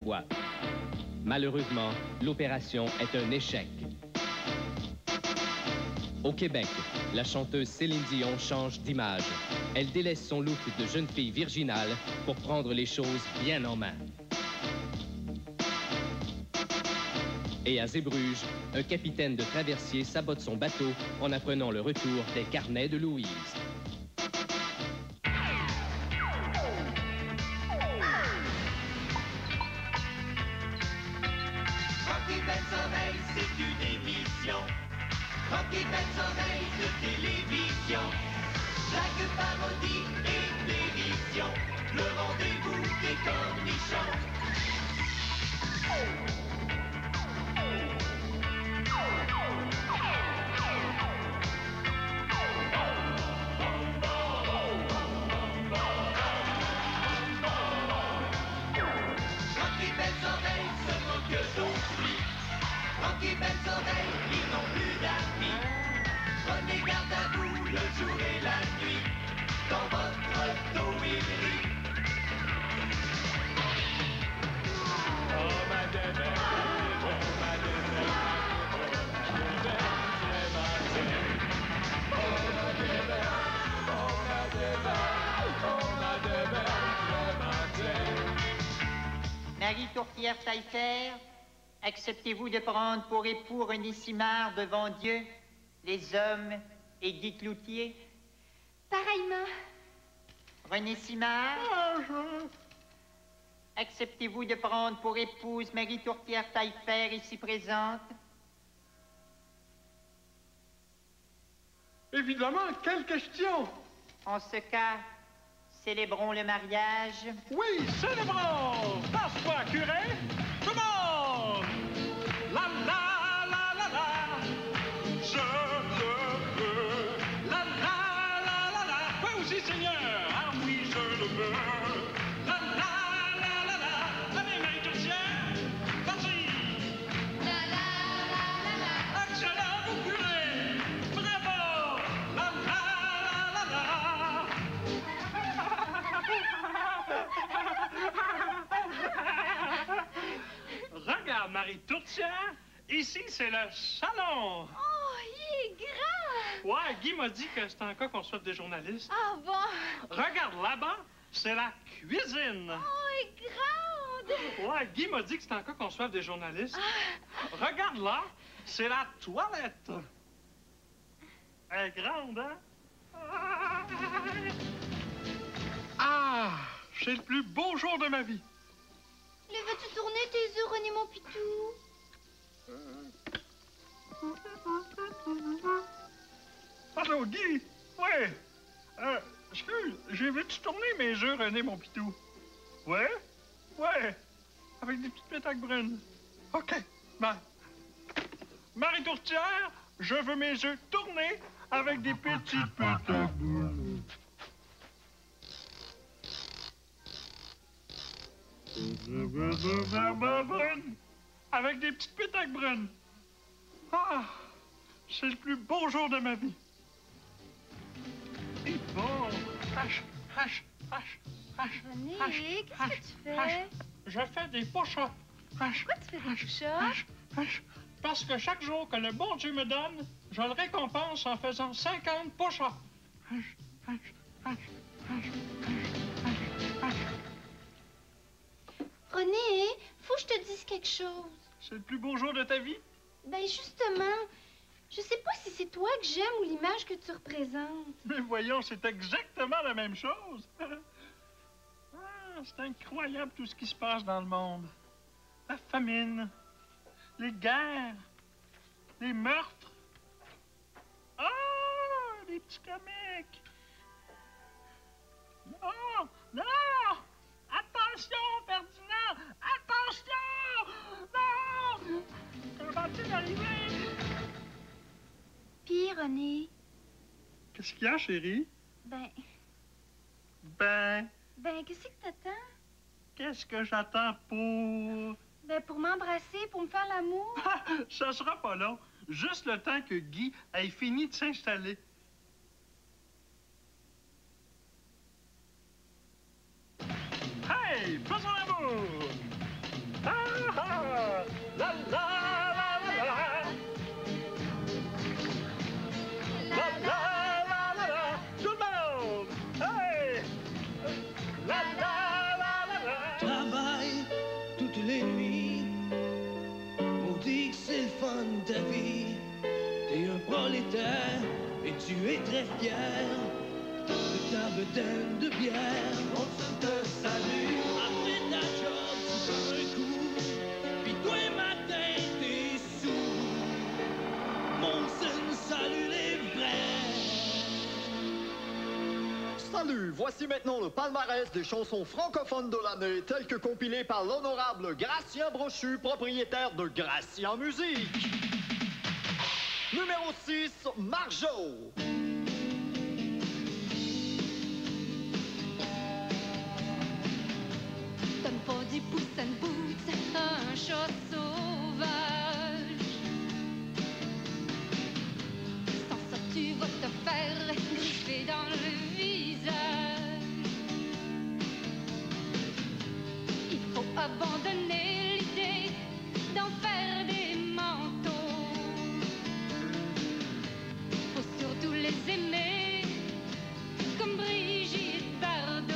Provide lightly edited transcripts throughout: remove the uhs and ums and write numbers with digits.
Ouais. Malheureusement, l'opération est un échec. Au Québec, la chanteuse Céline Dion change d'image. Elle délaisse son look de jeune fille virginale pour prendre les choses bien en main. Et à Zébruges, un capitaine de traversier sabote son bateau en apprenant le retour des carnets de Louise. Rocky Belles Oreilles, c'est une émission. Rocky Belles Oreilles de télévision. Blague, parodie et dérision. Le rendez-vous des cornichons. Rocky Belles Oreilles se moque d'autrui. Rocky Belles Oreilles, ils n'ont plus d'amis. Prenez garde à vous le jour et la nuit. Dans votre tauilerie. Oh ma bébé, oh ma bébé, oh ma bébé, oh ma bébé, oh ma bébé, Marie Tourtière Taillefer, acceptez-vous de prendre pour époux René Simard devant Dieu, les hommes et Guy Cloutier? Pareillement. René Simard, acceptez-vous de prendre pour épouse Marie Tourtière Taillefer, ici présente? Évidemment, quelle question? En ce cas, célébrons le mariage. Oui, célébrons! Passe-toi, curé! Tout le monde! La la la la la! Je le veux! La la la la la! Toi aussi, Seigneur! Ah oui, je le veux! La la la la la! Allez, Marie Tourtière! Vas-y! La la la la la. Excellent, vous curé! Bravo! La la la la la! Regarde, Marie Tourtière, ici, c'est le salon. Oh, il est grand! Ouais, Guy m'a dit que c'était un cas qu'on soit des journalistes. Ah bon? Regarde, là-bas, c'est la cuisine. Oh, elle est grande! Ouais, Guy m'a dit que c'était un cas qu'on soit des journalistes. Regarde là, c'est la toilette. Elle est grande, hein? Ah, c'est le plus beau jour de ma vie. Les vas-tu tourner tes œufs, René, mon pitou? Allô, Guy? Ouais. Excuse, j'ai vu-tu tourner mes œufs, René, mon pitou? Ouais? Ouais. Avec des petites pétacles brunes. OK. Ben, Marie Tourtière, je veux mes œufs tournés avec des petites pétacles brunes. Avec des petites pétacles brunes. Ah, c'est le plus beau jour de ma vie. Et bon, hache. René, qu'est-ce que tu fais? Je fais des push-ups. Pourquoi tu fais des push-ups? Parce que chaque jour que le bon Dieu me donne, je le récompense en faisant 50 push-ups. René, faut que je te dise quelque chose. C'est le plus beau jour de ta vie? Ben justement, je sais pas si c'est toi que j'aime ou l'image que tu représentes. Mais voyons, c'est exactement la même chose. Ah, c'est incroyable tout ce qui se passe dans le monde. La famine, les guerres, les meurtres. Ah, les petits comiques. Non, non! Attention, Ferdinand! Attention! Non! Qu'en va-t-il arriver? Puis, René, Qu'est-ce qu'il y a, chérie? ben, qu'est-ce que t'attends? Qu'est-ce que j'attends pour... Ben, pour m'embrasser, pour me faire l'amour. Ça sera pas long. Juste le temps que Guy ait fini de s'installer. Hey! Faisons l'amour! fier de ta bedaine de bière. On se te salue après ta job, tu fais un coup, puis toi matin t'es sous. Monson, salut les vrais. Salut, voici maintenant le palmarès des chansons francophones de l'année, tel que compilé par l'honorable Gratien Brochu, propriétaire de Gratien Musique. Numéro 6, Marjo. Donne pas du pouce and boots à un chat sauvage. Sans ça, tu vas te faire griffer dans le visage. Il faut abandonner l'idée d'en faire des manteaux. Faut surtout les aimer comme Brigitte Bardot.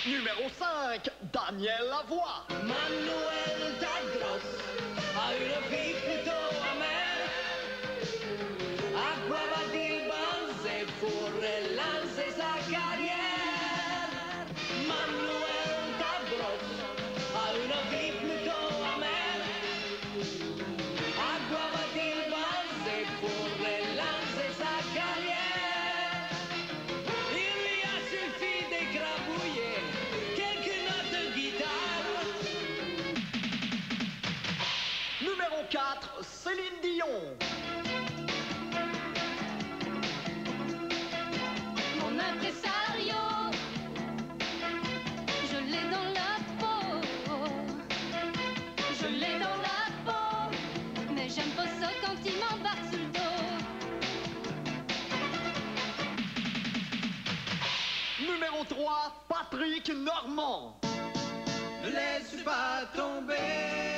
Numéro 5, Daniel Lavoie. Manuel Tagros a une vie plutôt amère. À quoi va-t-il penser pour relancer sa carrière? Manuel Tagros a une vie plutôt amère. À quoi va-t-il penser pour relancer sa carrière? Il lui a suffi d'écrabouiller quelques notes de guitare. Numéro 4, Céline Dion. Mon impresario, je l'ai dans la peau. Je l'ai dans la peau, mais j'aime pas ça quand il m'embarque sur le dos. Numéro 3, Patrick Normand. Ne laisse pas tomber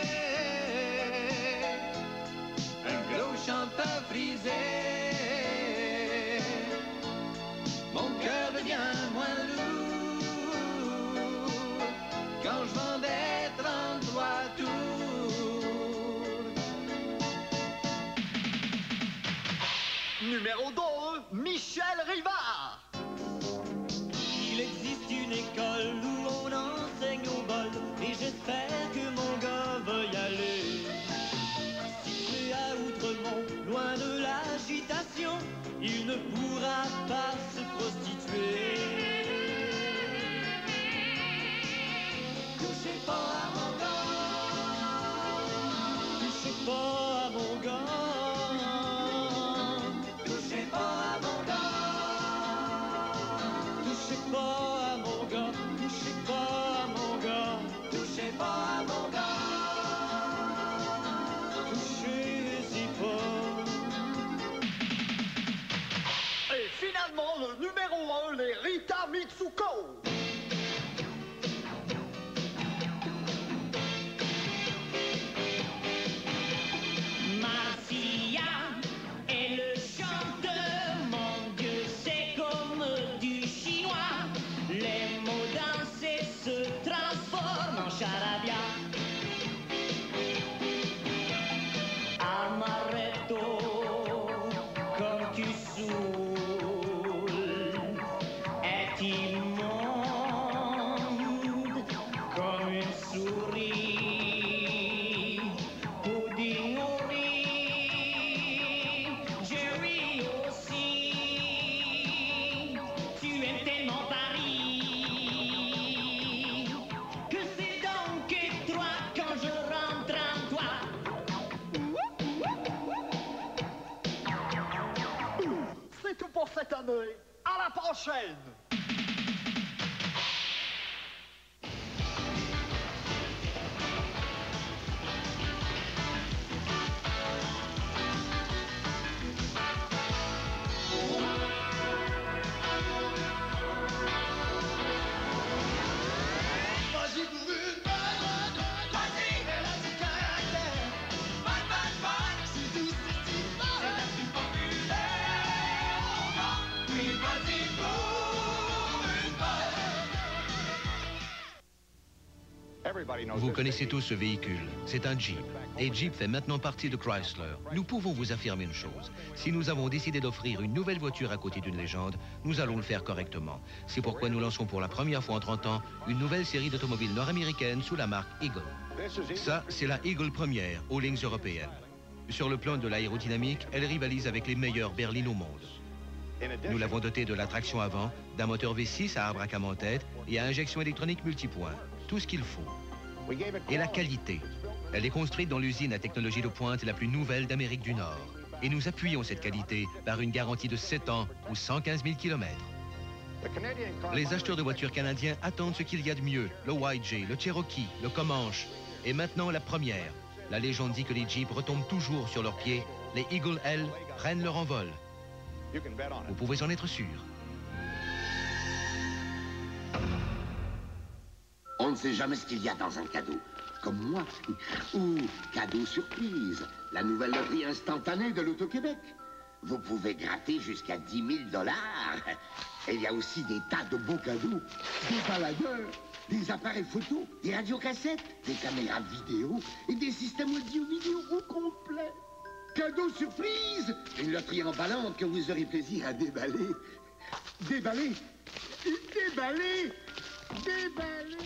un gros chanteur frisé. Mon cœur devient moins lourd quand je vendais 33 tours. Numéro 2, Michel Rivard. Il existe une école où on enseigne au bol et j'espère que mon gars va y aller. Situé à Outremont, loin de l'agitation, il ne pourra pas se prostituer. Touchez pas à mon gars, touchez pas à mon gars, touchez pas à mon gars. Touchez pas à mon gars, touchez pas à mon gars, touchez pas à mon gars, touchez-y pas. Et finalement, le numéro 1, les Rita Mitsuko. Marcia est le chanteur, mon Dieu, c'est comme du chinois. Les mots dansés se transforment en charabia. Amaretto, comme tu saoules, est immonde comme une souris. Pudding au riz, Jerry aussi. Tu aimes tellement Paris que c'est donc étroit quand je rentre en toi. C'est tout pour cette année. À la prochaine. Vas-y pour une bonne, vas-y, elle a du caractère. Bonne, c'est tout ce style, c'est la plus populaire. Oui, vas-y pour Vous connaissez tous ce véhicule, c'est un Jeep. Et Jeep fait maintenant partie de Chrysler. Nous pouvons vous affirmer une chose. Si nous avons décidé d'offrir une nouvelle voiture à côté d'une légende, nous allons le faire correctement. C'est pourquoi nous lançons pour la première fois en 30 ans une nouvelle série d'automobiles nord-américaines sous la marque Eagle. Ça, c'est la Eagle première aux lignes européennes. Sur le plan de l'aérodynamique, elle rivalise avec les meilleures berlines au monde. Nous l'avons dotée de la traction avant, d'un moteur V6 à arbre à cam en tête et à injection électronique multipoint. Tout ce qu'il faut. Et la qualité. Elle est construite dans l'usine à technologie de pointe la plus nouvelle d'Amérique du Nord. Et nous appuyons cette qualité par une garantie de 7 ans ou 115 000 km. Les acheteurs de voitures canadiens attendent ce qu'il y a de mieux. Le YJ, le Cherokee, le Comanche. Et maintenant la première. La légende dit que les Jeeps retombent toujours sur leurs pieds. Les Eagle L prennent leur envol. Vous pouvez en être sûr. On ne sait jamais ce qu'il y a dans un cadeau. Comme moi. Ou cadeau surprise. La nouvelle loterie instantanée de l'Auto-Québec. Vous pouvez gratter jusqu'à 10 000 $. Et il y a aussi des tas de beaux cadeaux. Des baladeurs, des appareils photo, des radiocassettes, des caméras vidéo et des systèmes audio-vidéo au complet. Cadeau surprise! Une loterie emballante que vous aurez plaisir à déballer. Déballer! Déballer! Déballer!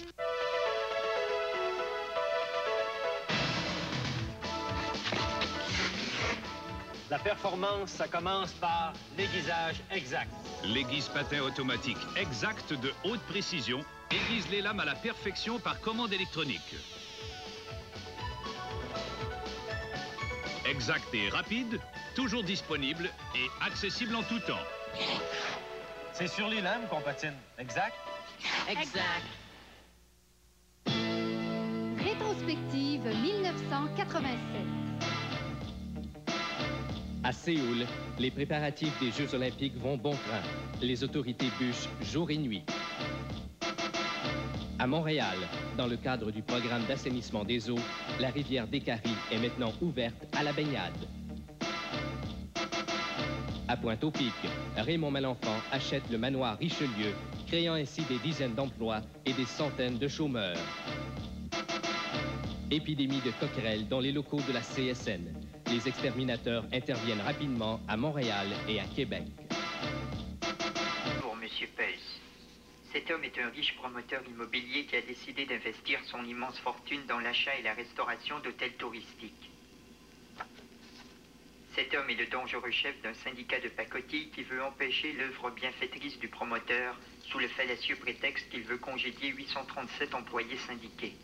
La performance, ça commence par l'aiguisage exact. L'aiguise patin automatique exact de haute précision aiguise les lames à la perfection par commande électronique. Exact et rapide, toujours disponible et accessible en tout temps. C'est sur les lames qu'on patine, exact? Exact. Rétrospective 1987. À Séoul, les préparatifs des Jeux olympiques vont bon train. Les autorités bûchent jour et nuit. À Montréal, dans le cadre du programme d'assainissement des eaux, la rivière Décarie est maintenant ouverte à la baignade. À Pointe-au-Pic, Raymond Malenfant achète le manoir Richelieu, créant ainsi des dizaines d'emplois et des centaines de chômeurs. Épidémie de coquerelles dans les locaux de la CSN. Les exterminateurs interviennent rapidement à Montréal et à Québec. Pour M. Pels. Cet homme est un riche promoteur immobilier qui a décidé d'investir son immense fortune dans l'achat et la restauration d'hôtels touristiques. Cet homme est le dangereux chef d'un syndicat de pacotille qui veut empêcher l'œuvre bienfaitrice du promoteur sous le fallacieux prétexte qu'il veut congédier 837 employés syndiqués.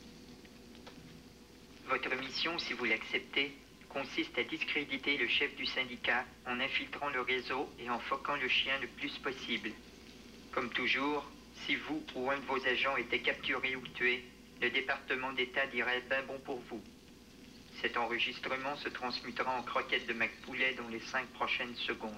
Votre mission, si vous l'acceptez, consiste à discréditer le chef du syndicat en infiltrant le réseau et en foquant le chien le plus possible. Comme toujours, si vous ou un de vos agents était capturé ou tué, le département d'État dirait « ben bon pour vous ». Cet enregistrement se transmutera en croquettes de McPoulet dans les 5 prochaines secondes.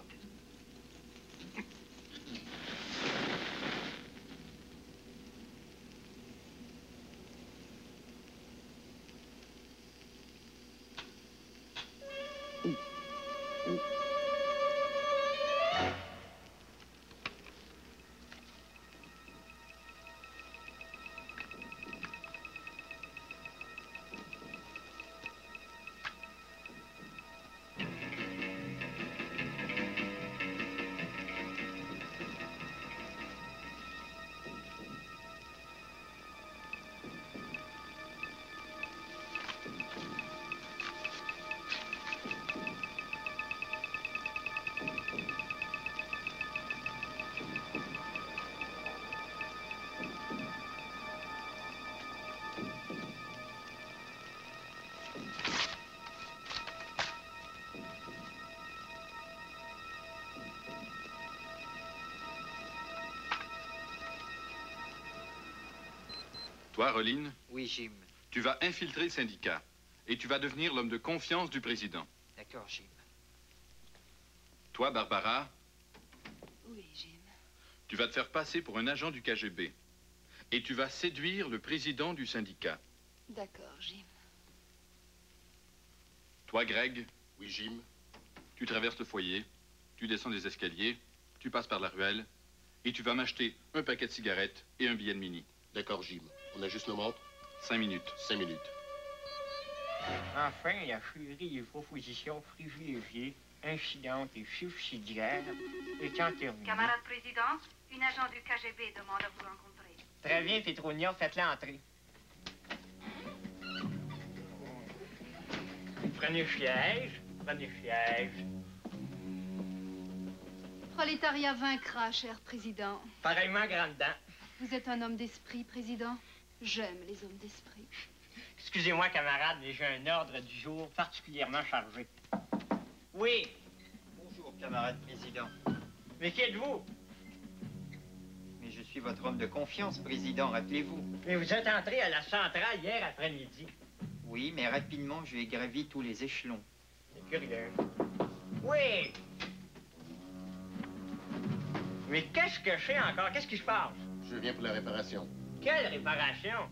Toi, Roline? Oui, Jim. Tu vas infiltrer le syndicat et tu vas devenir l'homme de confiance du président. D'accord, Jim. Toi, Barbara? Oui, Jim. Tu vas te faire passer pour un agent du KGB et tu vas séduire le président du syndicat. D'accord, Jim. Toi, Greg? Oui, Jim. Tu traverses le foyer, tu descends des escaliers, tu passes par la ruelle et tu vas m'acheter un paquet de cigarettes et un billet de mini. D'accord, Jim. On ajuste nos montres? 5 minutes. 5 minutes. Enfin, la jury des propositions privilégiées, incidentes et subsidiaires étant terminée. Camarade président, une agent du KGB demande à vous rencontrer. Très bien, Pétronia, faites-la entrer. Prenez siège, prenez siège. Prolétariat vaincra, cher président. Pareillement, grande dent. Vous êtes un homme d'esprit, président. J'aime les hommes d'esprit. Excusez-moi, camarade, mais j'ai un ordre du jour particulièrement chargé. Oui. Bonjour, camarade président. Mais qui êtes-vous? Mais je suis votre homme de confiance, président, rappelez-vous. Mais vous êtes entré à la centrale hier après-midi. Oui, mais rapidement, j'ai gravi tous les échelons. C'est curieux. Oui. Mais qu'est-ce que je fais encore? Qu'est-ce qui se passe? Je viens pour la réparation. Quelle réparation?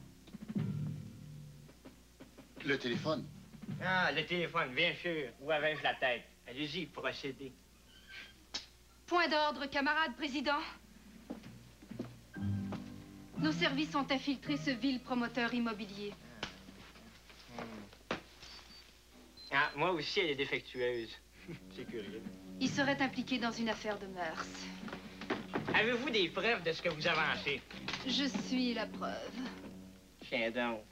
Le téléphone. Ah, le téléphone, bien sûr. Où avais-je la tête? Allez-y, procédez. Point d'ordre, camarade président. Nos services ont infiltré ce vil promoteur immobilier. Ah, moi aussi, elle est défectueuse. C'est curieux. Il serait impliqué dans une affaire de mœurs. Avez-vous des preuves de ce que vous avancez? Je suis la preuve. Tiens donc.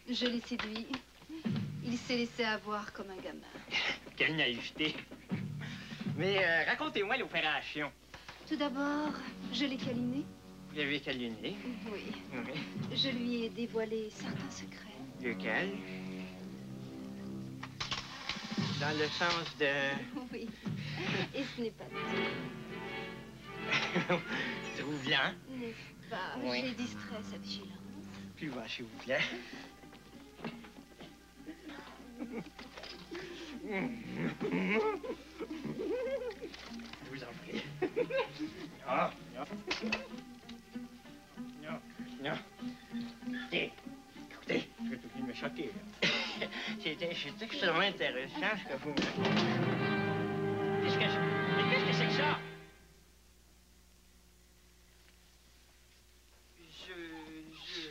Je l'ai séduit. Il s'est laissé avoir comme un gamin. Quelle naïveté. Mais racontez-moi l'opération. Tout d'abord, je l'ai câliné. Vous l'avez câliné? Oui. Oui. Je lui ai dévoilé certains secrets. Lequel? Dans le sens de... Oui. Et ce n'est pas tout. Troublant. N'est-ce pas? Oui. J'ai distrait sa vigilance. Puis va, s'il vous plaît. Je vous en prie. Ah, non. Non, non. Écoutez, écoutez, je vais tout de me choquer, là. C'est extrêmement intéressant, ce que vous me... Mais qu'est-ce que c'est que ça?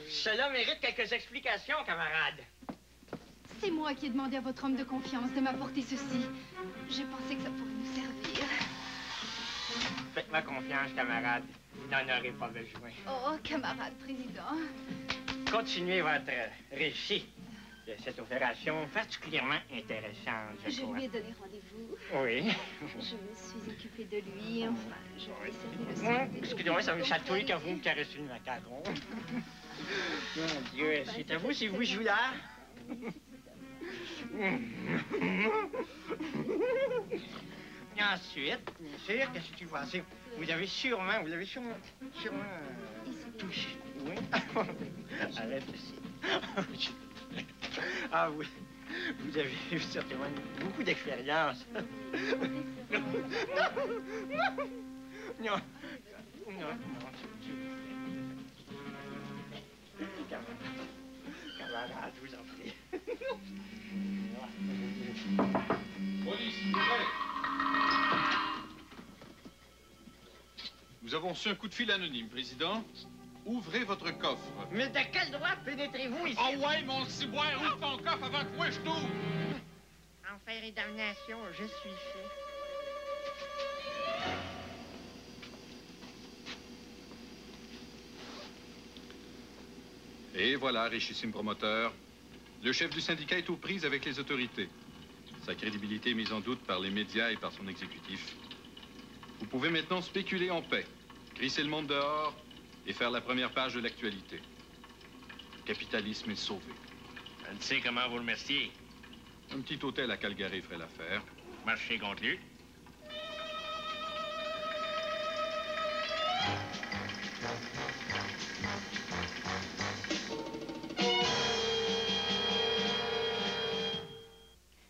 Cela mérite quelques explications, camarade. C'est moi qui ai demandé à votre homme de confiance de m'apporter ceci. J'ai pensé que ça pourrait nous servir. Faites-moi confiance, camarade. Vous n'en aurez pas besoin. Oh, camarade président. Continuez votre récit de cette opération particulièrement intéressante, je Je crois. lui ai donné rendez-vous. Oui. Je me suis occupée de lui. Enfin, je lui ai servi le souper. Excusez-moi, ça me chatouille quand vous me caressez le macaron. Mon Dieu, c'est à vous si vous jouez là? Ensuite, bien sûr, qu'est-ce que tu vois? Vous avez sûrement touché. Oui? Arrête ici. Ah oui, vous avez eu certainement beaucoup d'expérience. Non, non, non, non. Camarade, je vous en prie. Police, prêt. Nous avons reçu un coup de fil anonyme, président. Ouvrez votre coffre. Mais de quel droit pénétrez-vous ici? Oh ouais, mon ciboire, ouvre ton coffre avant que moi je t'ouvre. Enfer et damnation, je suis fait. Et voilà, richissime promoteur. Le chef du syndicat est aux prises avec les autorités. Sa crédibilité est mise en doute par les médias et par son exécutif. Vous pouvez maintenant spéculer en paix, crisser le monde dehors et faire la première page de l'actualité. Le capitalisme est sauvé. Je ne sais comment vous remercier. Un petit hôtel à Calgary ferait l'affaire. Marché conclu.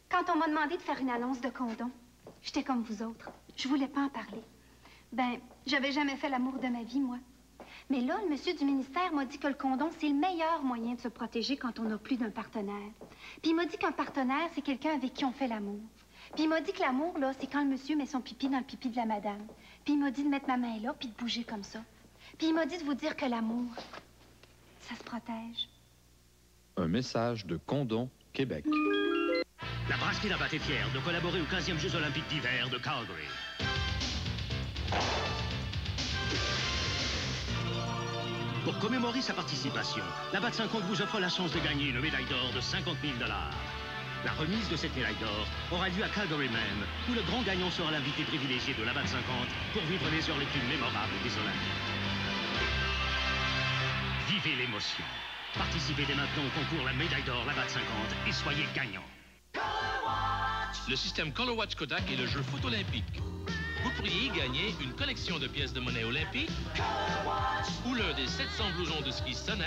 Quand on m'a demandé de faire une annonce de condom, j'étais comme vous autres. Je voulais pas en parler. Ben, j'avais jamais fait l'amour de ma vie, moi. Mais là, le monsieur du ministère m'a dit que le condom, c'est le meilleur moyen de se protéger quand on n'a plus d'un partenaire. Puis il m'a dit qu'un partenaire, c'est quelqu'un avec qui on fait l'amour. Puis il m'a dit que l'amour, là, c'est quand le monsieur met son pipi dans le pipi de la madame. Puis il m'a dit de mettre ma main là, puis de bouger comme ça. Puis il m'a dit de vous dire que l'amour, ça se protège. Un message de Condon, Québec. La brasserie Labatt est fière de collaborer aux 15e Jeux olympiques d'hiver de Calgary. Pour commémorer sa participation, Labatt 50 vous offre la chance de gagner une médaille d'or de 50 000 $. La remise de cette médaille d'or aura lieu à Calgary même, où le grand gagnant sera l'invité privilégié de Labatt 50 pour vivre les heures les plus mémorables des Olympiques. Vivez l'émotion. Participez dès maintenant au concours La médaille d'or Labatt 50 et soyez gagnant. Le système Color Watch Kodak est le jeu photo olympique. Vous pourriez y gagner une collection de pièces de monnaie olympique ou l'un des 700 blousons de ski Sonnes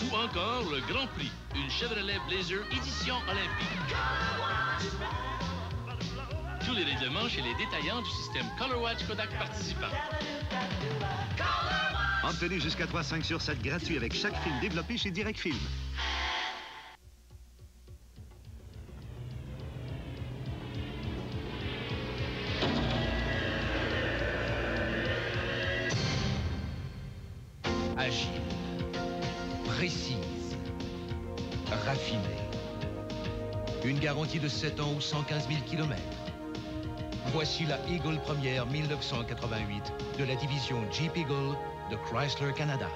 ou encore le Grand Prix, une Chevrolet Blazer édition olympique. Tous les règlements chez les détaillants du système Color Watch Kodak participants. Obtenez jusqu'à 3,5 sur 7 gratuits avec chaque film développé chez Direct Film. Agile, précise, raffinée. Une garantie de 7 ans ou 115 000 km. Voici la Eagle première 1988 de la division Jeep Eagle de Chrysler Canada.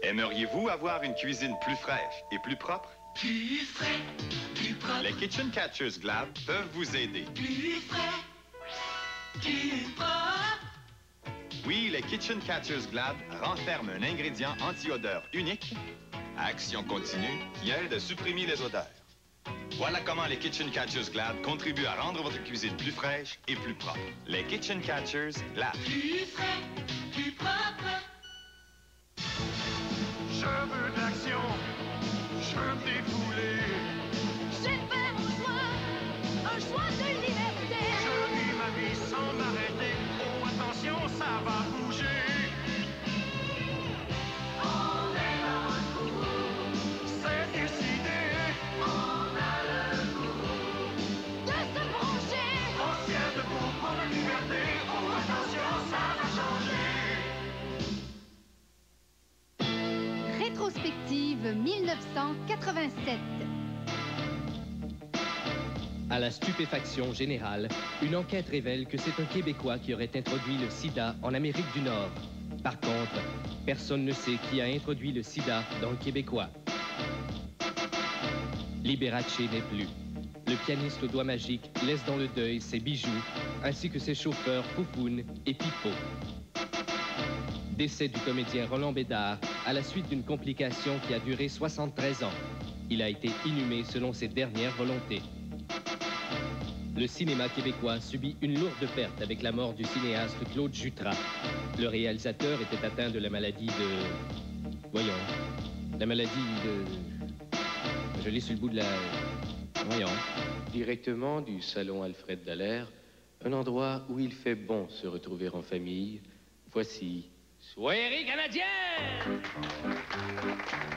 Aimeriez-vous avoir une cuisine plus fraîche et plus propre? Plus frais, plus propre. Les Kitchen Catchers Glad peuvent vous aider. Plus frais, plus propre. Oui, les Kitchen Catchers Glad renferment un ingrédient anti-odeur unique, à action continue, qui aide à supprimer les odeurs. Voilà comment les Kitchen Catchers Glad contribuent à rendre votre cuisine plus fraîche et plus propre. Les Kitchen Catchers Glad. Plus frais, plus propre. Je veux de l'action, je veux me défouler. J'ai fait mon choix, un choix de liberté. Je vis ma vie sans m'arrêter. Oh, attention, ça va bouger. On est dans le coup, C'est décidé. on a le goût de se brancher. On se tient debout pour la liberté. Oh, attention, ça va changer. Rétrospective 1987. À la stupéfaction générale, une enquête révèle que c'est un Québécois qui aurait introduit le sida en Amérique du Nord. Par contre, personne ne sait qui a introduit le sida dans le Québécois. Liberace n'est plus. Le pianiste aux doigts magiques laisse dans le deuil ses bijoux, ainsi que ses chauffeurs Foufoune et Pipo. Décès du comédien Roland Bédard à la suite d'une complication qui a duré 73 ans. Il a été inhumé selon ses dernières volontés. Le cinéma québécois subit une lourde perte avec la mort du cinéaste Claude Jutras. Le réalisateur était atteint de la maladie de... Voyons. La maladie de... Je l'ai sur le bout de la... Voyons. Directement du salon Alfred Dallaire, un endroit où il fait bon se retrouver en famille. Voici... Soirée canadienne!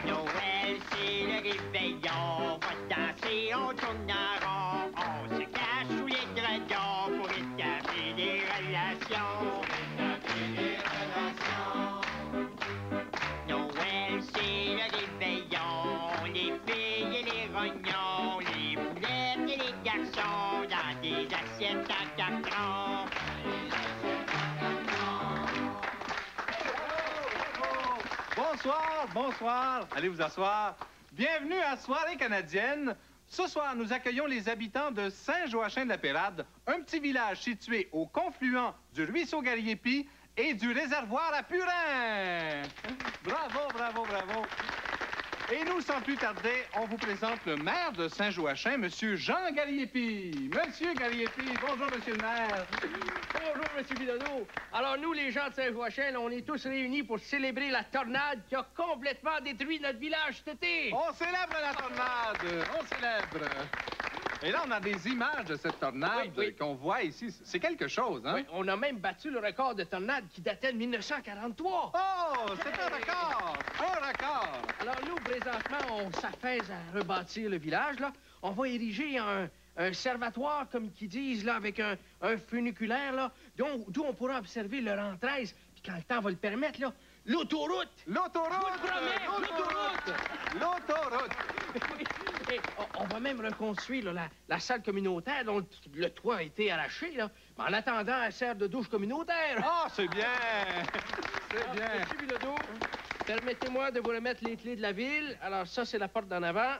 Noël, c'est le réveillon. On va danser, on tourne en rond. On se cache sous les dragons pour établir des relations. Noël, c'est le réveillon. Les filles et les rognons, les boulettes et les garçons dans des assiettes en carton. Bonsoir, bonsoir. Allez vous asseoir. Bienvenue à Soirée canadienne. Ce soir, nous accueillons les habitants de Saint-Joachim-de-la-Pérade, un petit village situé au confluent du ruisseau Gariepi et du réservoir à Purin. Bravo, bravo, bravo. Et nous, sans plus tarder, on vous présente le maire de Saint-Joachim, Monsieur Jean Gariepi. Monsieur Gariepi, bonjour, Monsieur le maire. Bonjour, M. Bidonneau. Alors, nous, les gens de Saint-Joachim, là, on est tous réunis pour célébrer la tornade qui a complètement détruit notre village cet été. On célèbre la tornade! On célèbre! Et là, on a des images de cette tornade qu'on voit ici. C'est quelque chose, hein? Oui, on a même battu le record de tornade qui datait de 1943. Oh, c'est un record! Un record! Alors, nous, présentement, on s'affaise à rebâtir le village, là. On va ériger un un servatoire, comme qu'ils disent, là, avec un funiculaire, là, d'où on pourra observer le rang 13, puis quand le temps va le permettre, là, l'autoroute! L'autoroute! Je vous le promets, l'autoroute! L'autoroute! Et on va même reconstruire là, la salle communautaire dont le toit a été arraché, là. Mais en attendant, elle sert de douche communautaire. Ah, c'est bien! C'est bien! Monsieur Bilodeau, permettez-moi de vous remettre les clés de la ville. Alors, ça, c'est la porte d'en avant.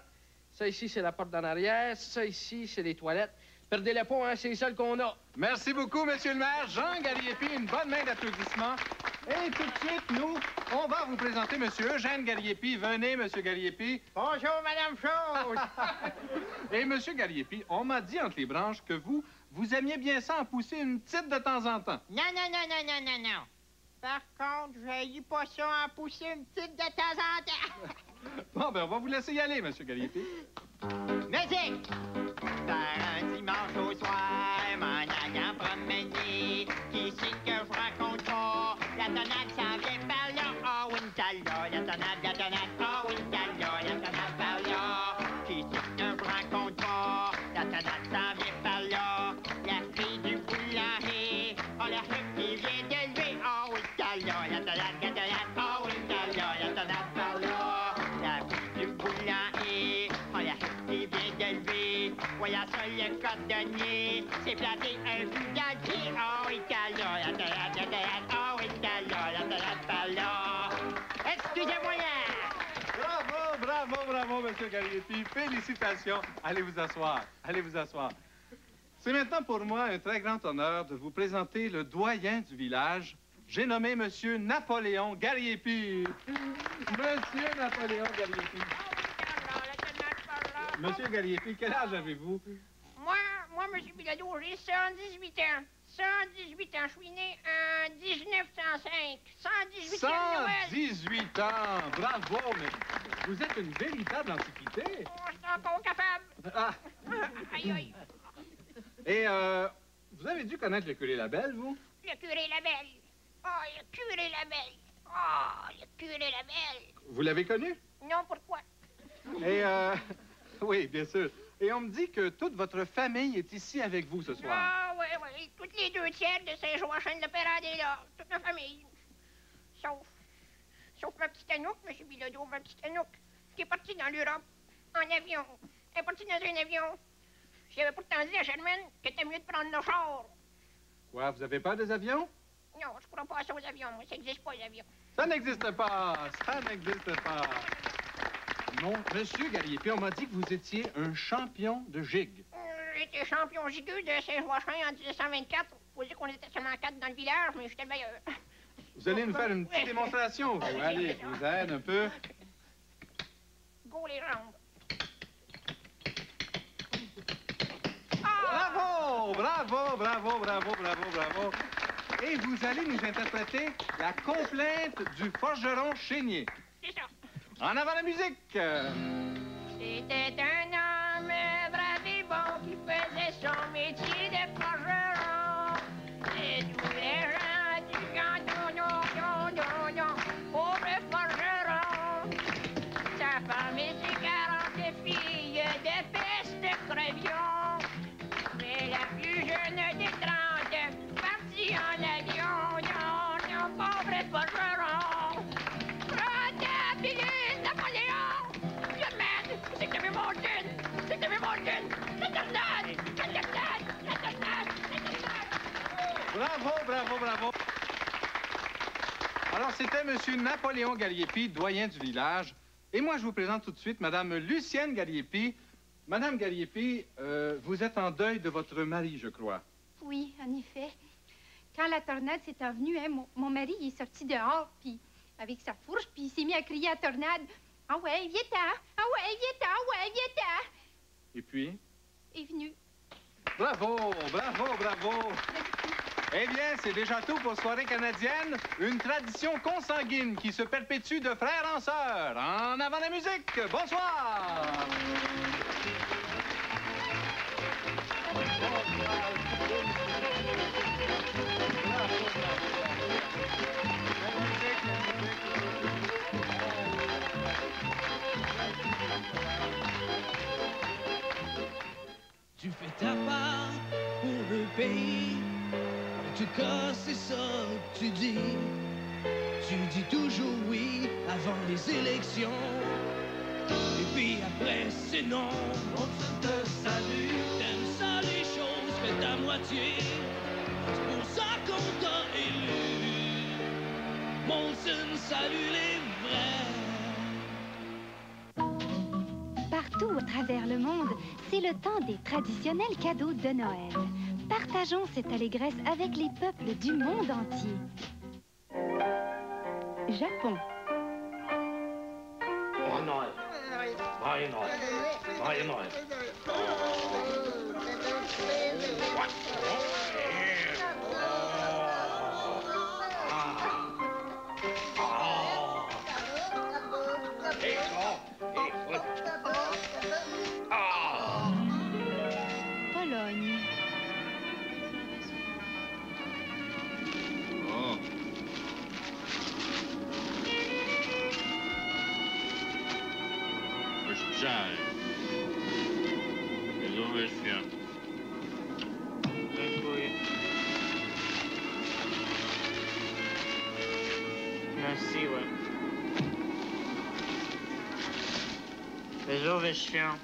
Ça, ici, c'est la porte d'en arrière. Ça, ici, c'est les toilettes. Perdez-les pas, hein, c'est les seules qu'on a. Merci beaucoup, monsieur le maire. Jean Gariepi, une bonne main d'applaudissements. Et tout de suite, nous, on va vous présenter monsieur Eugène Gariepi. Venez, monsieur Gariepi. Bonjour, Madame Chose. Et monsieur Gariepi, on m'a dit entre les branches que vous aimiez bien ça en pousser une petite de temps en temps. Non. Par contre, je pas ça en pousser une petite de temps en temps. Bon, ben, on va vous laisser y aller, monsieur Gariepi. Musique! Faire un dimanche au soir, m'en allant promener. Qui c'est que je rencontre pas? La tonade s'en vient par là. Ah oui, là. La tonade. Ah oui, là. La tonade par là. Qui c'est que je rencontre pas? La tonade s'en vient par là. La fille du boulanger. Oh, la fille qui vient de lever. Ah oui, là. La tonade. Ah oui, là. La tonade par là. La fille du boulanger. Oh, la fille qui vient de lever. Voyant ça, le cordonnier, c'est planté un but dans le pied. Oh, il est là, la tonade. Oh, il est là, la tonade par là. Excusez-moi là. Bravo, monsieur Gariepi. Félicitations. Allez vous asseoir. C'est maintenant pour moi un très grand honneur de vous présenter le doyen du village. J'ai nommé monsieur Napoléon Gariepi. Monsieur Napoléon Gariepi. Monsieur Gariepi, quel âge avez-vous? Moi, monsieur Bilodeau, j'ai 118 ans. 118 ans. Je suis né en 1905. 118 ans de Noël. 118 ans! Bravo! Mais vous êtes une véritable antiquité. Oh, je suis encore capable. Ah. Aïe. Et, vous avez dû connaître le curé Labelle, vous? Le curé Labelle. Oh, le curé Labelle. Oh, le curé Labelle. Vous l'avez connu? Non, pourquoi? Et, oui, bien sûr. Et on me dit que toute votre famille est ici avec vous ce soir. Ah, oui. Toutes les 2/3 de Saint-Joachim-de-la-Pérade est là. Toute ma famille. Sauf ma petite Anouk, M. Bilodeau, ma petite Anouk, qui est partie dans l'Europe en avion. Elle est partie dans un avion. J'avais pourtant dit à Germaine que c'était mieux de prendre nos chars. Quoi, vous avez peur des avions? Non, je crois pas à ça aux avions. Moi, ça n'existe pas, les avions. Ça n'existe pas! Ça n'existe pas! Non, monsieur Gariepi, on m'a dit que vous étiez un champion de gigue. J'étais champion gigueux de Saint-Joachim en 1924. Faut dire qu'on était seulement 4 dans le village, mais j'étais le meilleur. Vous allez nous faire une petite démonstration, vous. Allez, je vous aide un peu. Go les jambes. Bravo! Et vous allez nous interpréter la complainte du forgeron Chénier. C'est ça. En avant la musique! C'était un homme brave et bon qui faisait son métier de forgeron. Et tous les gens du canton, non, pauvre forgeron. Sa femme et ses 40 filles de peste crevions. Mais la plus jeune des 30 partit en avion, non, pauvre forgeron. Napoléon! Germaine! C'est que mes montagnes! La tornade! Bravo! Alors, c'était monsieur Napoléon Gariepi, doyen du village. Et moi, je vous présente tout de suite madame Lucienne Gariepi. Madame Gariepi, vous êtes en deuil de votre mari, je crois. Oui, en effet. Quand la tornade s'est envenue, hein, mon mari il est sorti dehors, puis avec sa fourche, puis il s'est mis à crier à la tornade. « Ah ouais, viens-t'en! Ah ouais, viens-t'en! Ah ouais, viens-t'en! » Et puis? Il est venu. Bravo! Eh bien, c'est déjà tout pour Soirée canadienne. Une tradition consanguine qui se perpétue de frère en sœur. En avant la musique! Bonsoir! Tu fais tout cas, c'est ça que tu dis. Tu dis toujours oui avant les élections. Et puis après, c'est non. Monson te salue. T'aimes ça les choses faites à moitié. C'est pour ça qu'on t'a élu. Monson salue les vrais. Partout à travers le monde, c'est le temps des traditionnels cadeaux de Noël. Partageons cette allégresse avec les peuples du monde entier. Japon. Bon Noël. Joyeux Noël. Joyeux Noël. Pologne. Żal. Zdrowy świat. Dziękuję. Na siłę. Zdrowy świat.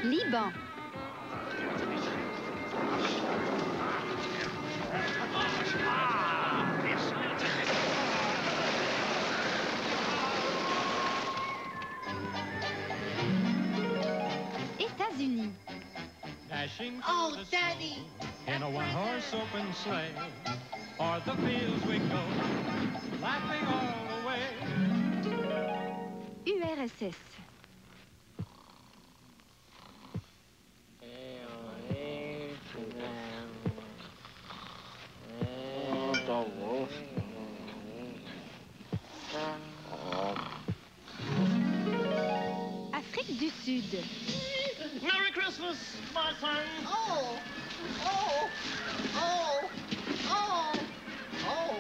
Liban. États-Unis. Oh, Daddy! In a one-horse open sleigh, o'er the fields we go, laughing all the way. URSS. Afrique du Sud. Merry Christmas, my son! Oh! Oh! Oh! Oh! Oh!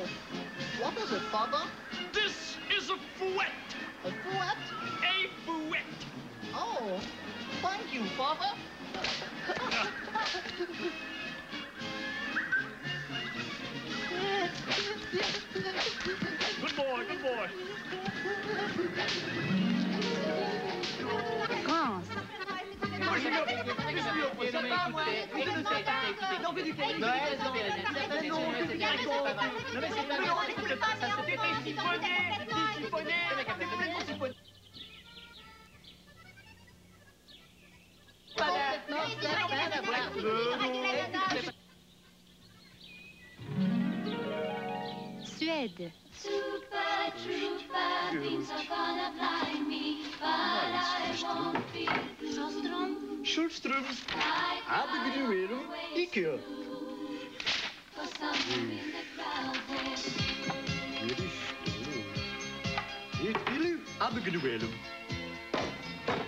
What is it, Father? This is a fouette! A fouette? A fouette! Oh! Thank you, Father! Good boy, good boy! France. Suède. Super trooper, things are gonna blind me, but I won't be blue. Schulströms. Abgeduelo. Ike. For someone in the crowd there. Itwilu. Abgeduelo.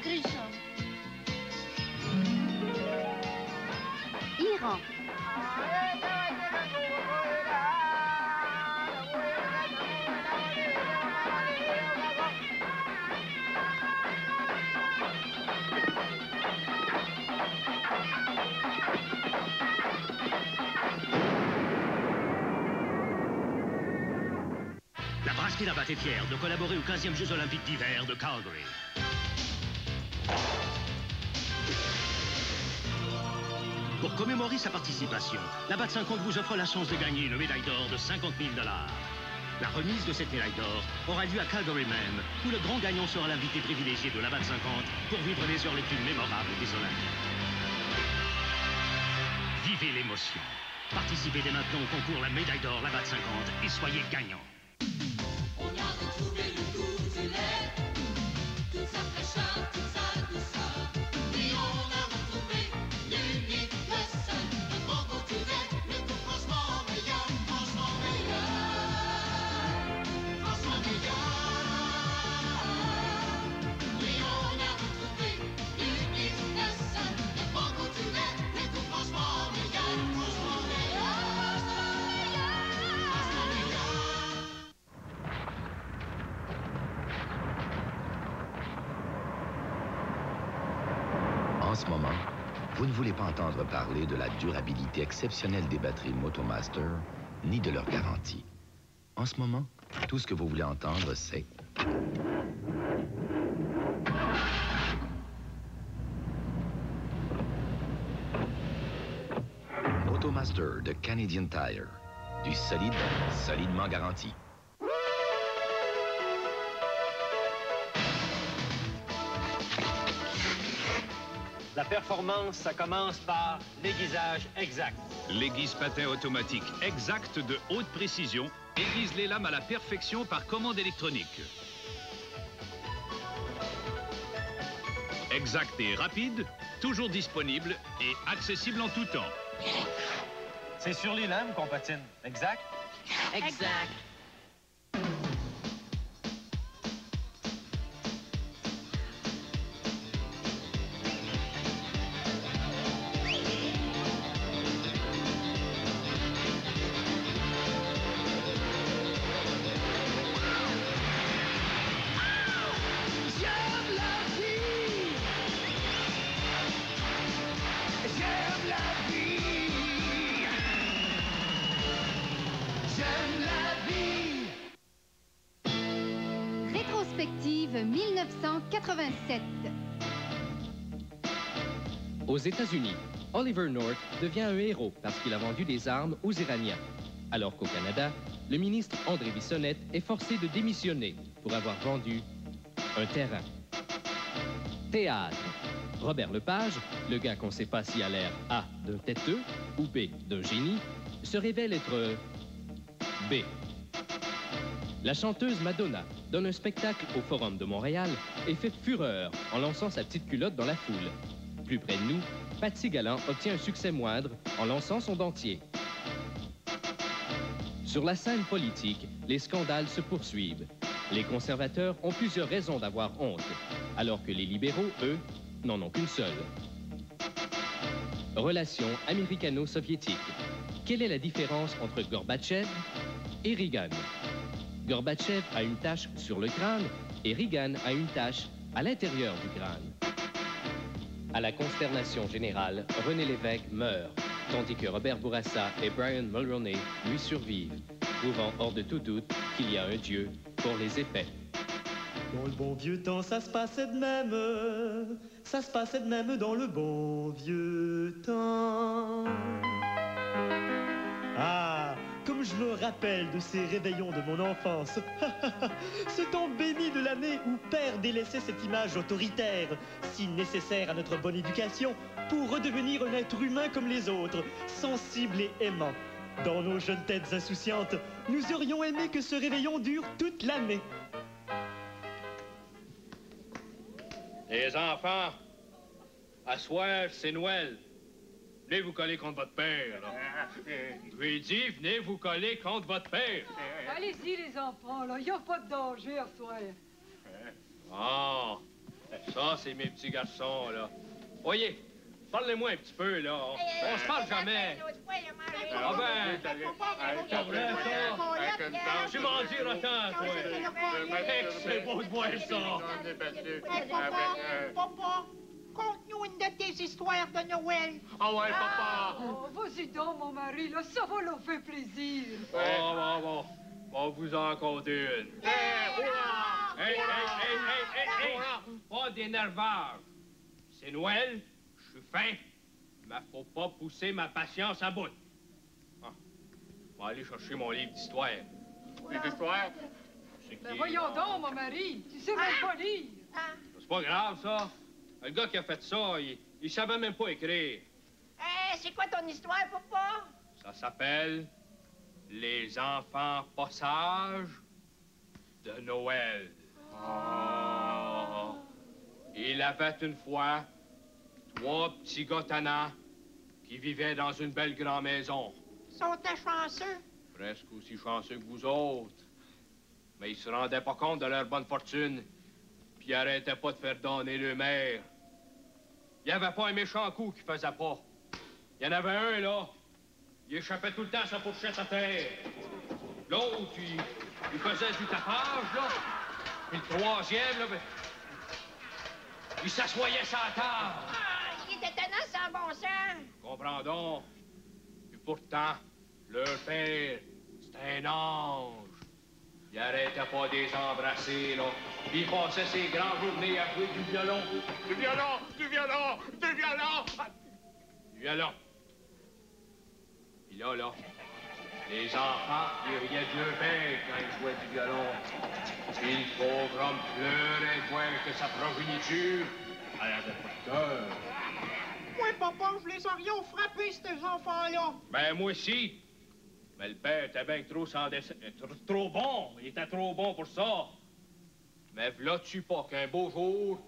Grisham. Iran. La brasserie Labatt est fière de collaborer aux 15e Jeux Olympiques d'hiver de Calgary. Pour commémorer sa participation, Labatt 50 vous offre la chance de gagner une médaille d'or de 50 000 $. La remise de cette médaille d'or aura lieu à Calgary même, où le grand gagnant sera l'invité privilégié de Labatt 50 pour vivre les heures les plus mémorables des Olympiques. Vivez l'émotion. Participez dès maintenant au concours La médaille d'or Labatt 50 et soyez gagnant. On a retrouvé le goût du lait, toute sa fraîcheur, toute sa douceur. Et on a retrouvé l'unique, le seul, le bon goût du lait, le goût franchement meilleur, franchement meilleur, franchement meilleur. Et on a retrouvé l'unique, le seul, le bon goût ce moment, vous ne voulez pas entendre parler de la durabilité exceptionnelle des batteries Motomaster, ni de leur garantie. En ce moment, tout ce que vous voulez entendre, c'est... Motomaster de Canadian Tire. Du solide, solidement garanti. La performance, ça commence par l'aiguisage exact. L'aiguise patin automatique exact de haute précision aiguise les lames à la perfection par commande électronique. Exact et rapide, toujours disponible et accessible en tout temps. C'est sur les lames qu'on patine, exact? Exact. Rétrospective 1987. Aux États-Unis, Oliver North devient un héros parce qu'il a vendu des armes aux Iraniens. Alors qu'au Canada, le ministre André Bissonnette est forcé de démissionner pour avoir vendu un terrain. Théâtre. Robert Lepage, le gars qu'on ne sait pas s'il a l'air A d'un têteux ou B d'un génie, se révèle être B. La chanteuse Madonna donne un spectacle au Forum de Montréal et fait fureur en lançant sa petite culotte dans la foule. Plus près de nous, Patsy Galland obtient un succès moindre en lançant son dentier. Sur la scène politique, les scandales se poursuivent. Les conservateurs ont plusieurs raisons d'avoir honte, alors que les libéraux, eux, n'en ont qu'une seule. Relations américano-soviétiques. Quelle est la différence entre Gorbatchev et Reagan? Gorbatchev a une tache sur le crâne et Reagan a une tache à l'intérieur du crâne. À la consternation générale, René Lévesque meurt, tandis que Robert Bourassa et Brian Mulroney lui survivent, prouvant hors de tout doute qu'il y a un Dieu pour les épais. Dans le bon vieux temps, ça se passait de même. Ça se passait de même dans le bon vieux temps. Ah, comme je me rappelle de ces réveillons de mon enfance. Ce temps béni de l'année où père délaissait cette image autoritaire, si nécessaire à notre bonne éducation, pour redevenir un être humain comme les autres, sensible et aimant. Dans nos jeunes têtes insouciantes, nous aurions aimé que ce réveillon dure toute l'année. Les enfants, à soir, c'est Noël. Venez vous coller contre votre père, là. Je lui ai dit, venez vous coller contre votre père. Allez-y, les enfants, là. Il n'y a pas de danger à soir. Ah, ça, c'est mes petits garçons, là. Voyez, parlez-moi un petit peu, là. On se parle jamais. Ah ben, tu m'en diras tant, toi. C'est beau de voir ça. Papa, conte-nous une de tes histoires de Noël. Ah ouais, papa. Oh, vas-y donc, mon mari, là. Ça va leur faire plaisir. Bon. On vous en compte une. Hey! Pas d'énervage. C'est Noël, je suis faim, mais faut pas pousser ma patience à bout. Ah, je vais aller chercher mon livre d'histoire. Les histoires? Ben voyons donc, mon mari. Tu sais même pas lire. C'est pas grave, ça. Le gars qui a fait ça, il savait même pas écrire. C'est quoi ton histoire, papa? Ça s'appelle Les enfants pas sages de Noël. Oh. Il avait une fois 3 petits gars tannants qui vivaient dans une belle grande maison. Sont-ils chanceux? Presque aussi chanceux que vous autres. Mais ils se rendaient pas compte de leur bonne fortune, puis ils arrêtaient pas de faire donner le maire. Il y avait pas un méchant coup qu'il faisait pas. Il y en avait un, là. Il échappait tout le temps sa fourchette à terre. L'autre, il faisait du tapage, là. Puis le troisième, là, ben, il s'assoyait sur la table. a bon sens. Comprends donc. Et pourtant, leur père, c'est un ange. Il arrêtait pas de les embrasser, là. Il passait ses grandes journées à jouer du violon. Du violon! Du violon! Du violon! Du violon. Puis là, les enfants, ils riaient de leur père quand ils jouaient du violon. Puis le pauvre homme pleurait de voir que sa progéniture, elle avait pas de cœur. Oui, papa, je les aurais frappés, ces enfants-là. Ben, moi aussi. Mais le père était bien trop trop bon. Il était trop bon pour ça. Mais v'là-tu pas qu'un beau jour,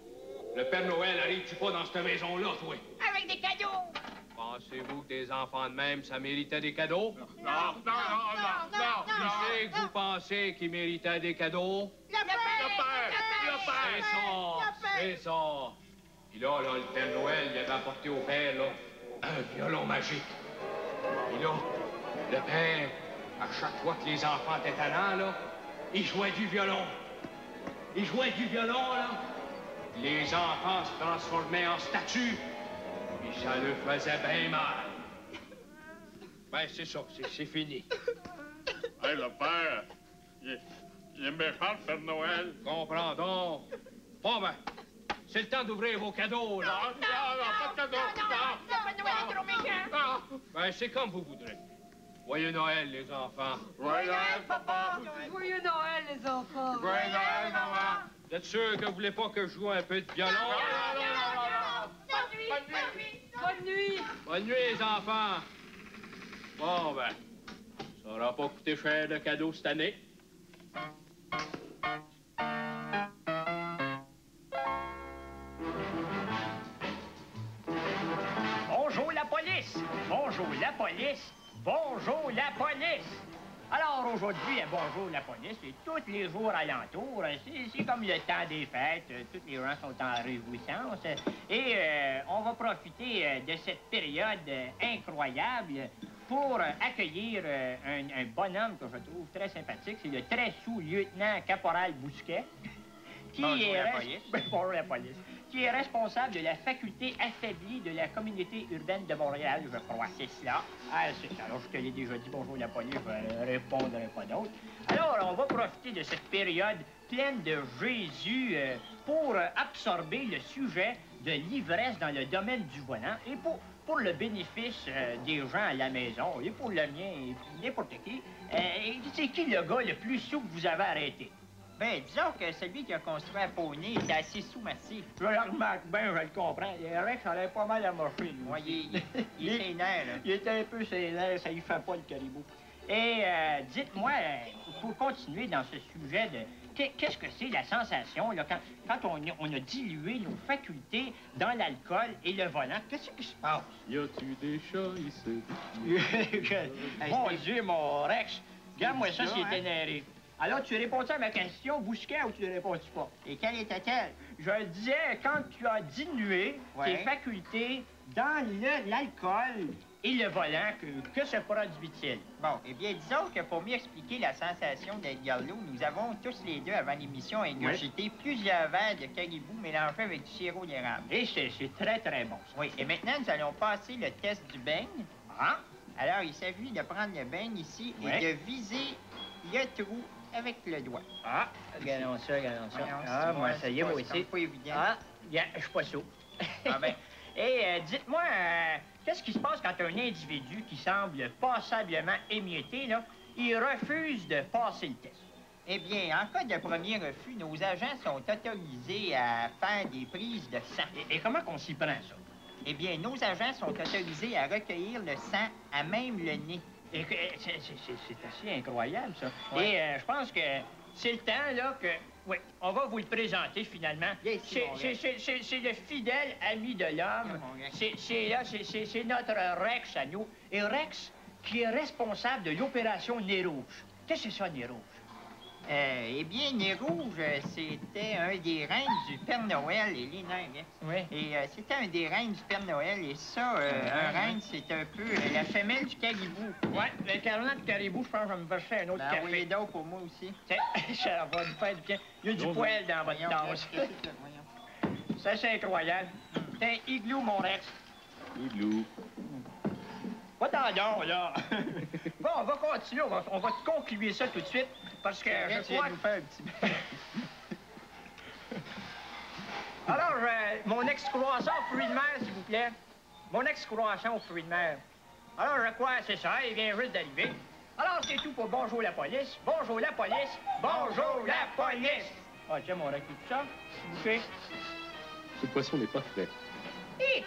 le Père Noël arrive-tu pas dans cette maison-là, toi? Avec des cadeaux. Pensez-vous que des enfants de même, ça méritait des cadeaux? Non. Qui c'est que vous pensez qui méritait des cadeaux? Le père. C'est ça. Puis là, le Père Noël, il avait apporté au père, là, un violon magique. Puis là, le père, à chaque fois que les enfants étaient tannants, là, il jouait du violon. Il jouait du violon, là. Les enfants se transformaient en statues. Puis ça leur faisait bien mal. Ben, c'est ça, c'est fini. Hey, le père, il est méchant, le Père Noël. Comprends donc. Bon, ben, c'est le temps d'ouvrir vos cadeaux, là. Non, pas de cadeaux. Le Père Noël est trop méchant. Ben, c'est comme vous voudrez. Joyeux Noël, les enfants. Joyeux Noël, papa. Joyeux Noël, les enfants. Joyeux Noël, maman. Vous êtes sûr que vous voulez pas que je joue un peu de violon? Bonne nuit. Bonne nuit, les enfants. Bon, ben, ça aura pas coûté cher de cadeaux cette année. Bonjour la police! Bonjour la police! Bonjour la police! Alors aujourd'hui, bonjour la police, et tous les jours alentour, c'est comme le temps des fêtes, tous les gens sont en réjouissance, et on va profiter de cette période incroyable pour accueillir un bonhomme que je trouve très sympathique, c'est le très sous-lieutenant caporal Bousquet, qui bonjour la police, qui est responsable de la faculté affaiblie de la communauté urbaine de Montréal, je crois, c'est cela. Ah, c'est ça. Alors, je te l'ai déjà dit, bonjour la police, je ne répondrai pas d'autre. Alors, on va profiter de cette période pleine de Jésus pour absorber le sujet de l'ivresse dans le domaine du volant et pour le bénéfice des gens à la maison et pour le mien et n'importe qui. C'est qui le gars le plus sous que vous avez arrêté? Ben, disons que celui qui a construit un poney était assez sous-massif. Je le remarque bien, je le comprends. Rex, ça allait pas mal à marcher, lui. Oui, il est sénère, là. Il était un peu sénère, ça y fait pas le caribou. Et dites-moi, pour continuer dans ce sujet de... Qu'est-ce que c'est la sensation, là, quand on a dilué nos facultés dans l'alcool et le volant? Qu'est-ce qui se passe? Y a-tu des chats ici? Mon Dieu, mon Rex, regarde-moi ça, c'est énervé. Alors, tu réponds-tu à ma question, Bousquet, ou tu ne réponds-tu pas? Et quelle était-elle? Je disais, quand tu as dilué tes facultés dans l'alcool et le volant, que se produit-il? Bon, eh bien, disons que pour mieux expliquer la sensation d'Edgar Lowe, nous avons tous les deux, avant l'émission, ingurgité plusieurs verres de caribou mélangés avec du sirop d'érable. Et c'est très, très bon, ça. Oui, et maintenant, nous allons passer le test du beigne. Ah? Alors, il s'agit de prendre le beigne ici et de viser le trou avec le doigt. Ah, regardons ça, regardons ça. Ah, moi, ça y est, moi aussi. C'est pas évident. Ah, bien, je suis pas sûr. Ah ben. Et dites-moi, qu'est-ce qui se passe quand un individu qui semble passablement émietté, là, il refuse de passer le test? Eh bien, en cas de premier refus, nos agents sont autorisés à faire des prises de sang. Et comment qu'on s'y prend, ça? Eh bien, nos agents sont autorisés à recueillir le sang à même le nez. C'est assez incroyable, ça. Ouais. Et je pense que c'est le temps, là, que... Oui, on va vous le présenter, finalement. C'est le fidèle ami de l'homme. C'est notre Rex à nous. Et Rex, qui est responsable de l'opération Nez Rouge. Qu'est-ce que c'est ça, Nez Rouge? Eh bien, Nez Rouge, c'était un des reines du Père Noël et les nains, hein? Oui. Et c'était un des reines du Père Noël. Et ça, un reine, c'est un peu la femelle du caribou. Oui, le carnet de caribou, je pense que je vais me verser un autre café. Oui, donc pour moi aussi. Ça va nous faire du bien. Il y a du poêle dans votre tasse. Ça, c'est incroyable. C'est un igloo, mon Rex. Loulou. Pas d'endort, là. Bon, on va continuer. On va conclure ça tout de suite. Parce que je crois... nous faire un petit... Alors, mon excroissant aux fruits de mer, s'il vous plaît. Mon excroissant aux fruits de mer. Alors, je crois que c'est ça. Il vient juste d'arriver. Alors, c'est tout pour Bonjour la police. Bonjour la police. Bonjour la police. Ah, tiens, on recule tout ça, s'il vous plaît. Ce poisson n'est pas frais. Hé!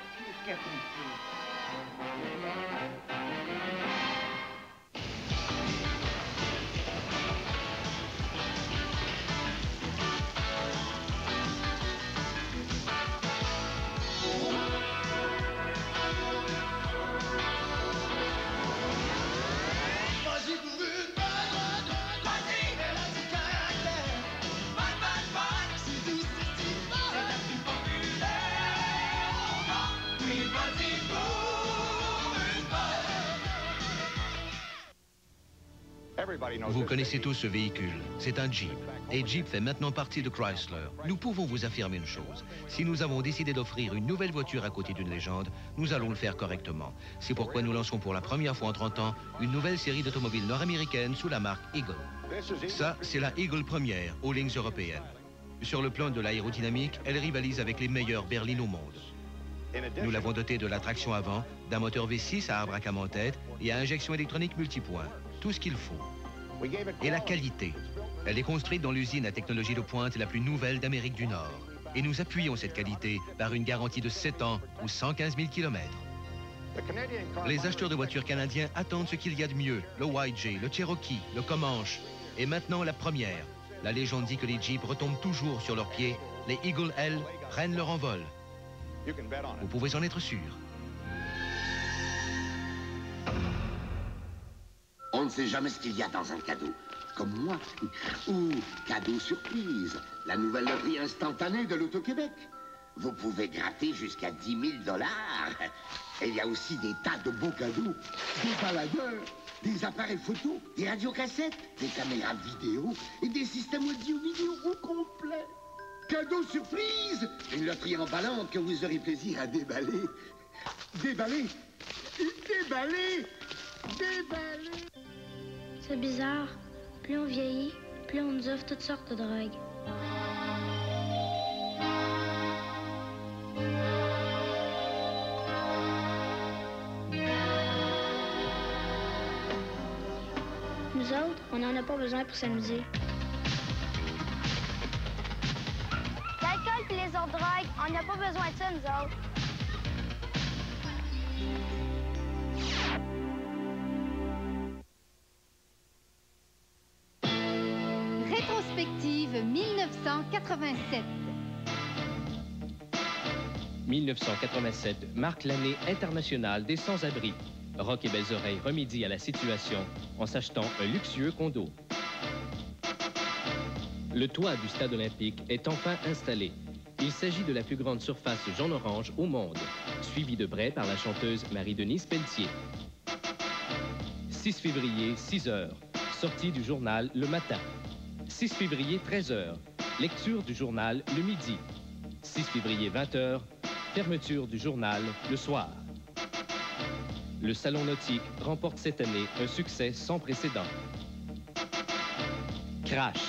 Vous connaissez tous ce véhicule, c'est un Jeep. Et Jeep fait maintenant partie de Chrysler. Nous pouvons vous affirmer une chose. Si nous avons décidé d'offrir une nouvelle voiture à côté d'une légende, nous allons le faire correctement. C'est pourquoi nous lançons pour la première fois en 30 ans une nouvelle série d'automobiles nord-américaines sous la marque Eagle. Ça, c'est la Eagle première aux lignes européennes. Sur le plan de l'aérodynamique, elle rivalise avec les meilleures berlines au monde. Nous l'avons dotée de la traction avant, d'un moteur V6 à arbre à cam en tête et à injection électronique multipoint. Tout ce qu'il faut. Et la qualité. Elle est construite dans l'usine à technologie de pointe la plus nouvelle d'Amérique du Nord. Et nous appuyons cette qualité par une garantie de 7 ans ou 115 000 km. Les acheteurs de voitures canadiens attendent ce qu'il y a de mieux. Le YJ, le Cherokee, le Comanche. Et maintenant la première. La légende dit que les Jeeps retombent toujours sur leurs pieds. Les Eagle L prennent leur envol. Vous pouvez en être sûr. On ne sait jamais ce qu'il y a dans un cadeau. Comme moi. Ou cadeau surprise. La nouvelle loterie instantanée de l'Auto-Québec. Vous pouvez gratter jusqu'à 10 000 $. Et il y a aussi des tas de beaux cadeaux. Des baladeurs, des appareils photo, des radiocassettes, des caméras vidéo et des systèmes audio-vidéo au complet. Cadeau surprise! Une loterie emballante que vous aurez plaisir à déballer. Déballer! Déballer! Déballer! C'est bizarre. Plus on vieillit, plus on nous offre toutes sortes de drogues. Nous autres, on n'en a pas besoin pour s'amuser. L'alcool et les autres drogues, on n'a pas besoin de ça, nous autres. Rétrospective 1987. 1987 marque l'année internationale des sans-abri. Rock et Belles Oreilles remédie à la situation en s'achetant un luxueux condo. Le toit du stade olympique est enfin installé. Il s'agit de la plus grande surface jaune-orange au monde, suivie de près par la chanteuse Marie-Denise Pelletier. 6 février, 6 heures, sortie du journal Le Matin. 6 février, 13 heures, lecture du journal Le Midi. 6 février, 20 heures, fermeture du journal Le Soir. Le Salon Nautique remporte cette année un succès sans précédent. Crash.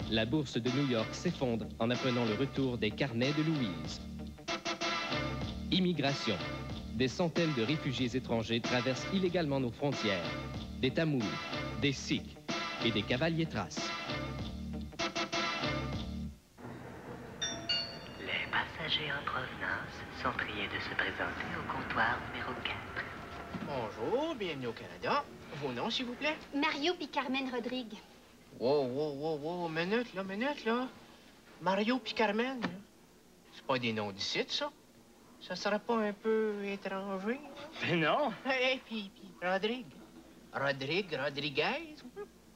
La bourse de New York s'effondre en apprenant le retour des carnets de Louise. Immigration. Des centaines de réfugiés étrangers traversent illégalement nos frontières. Des Tamouls, des Sikhs et des cavaliers thraces. Les passagers en provenance sont priés de se présenter au comptoir numéro 4. Bonjour, bienvenue au Canada. Vos noms, s'il vous plaît? Mario puis Carmen Rodrigue. Wow, minute, là. Mario puis Carmen, là. C'est pas des noms d'ici, ça? Ça serait pas un peu étranger? Mais non. Et puis Rodriguez.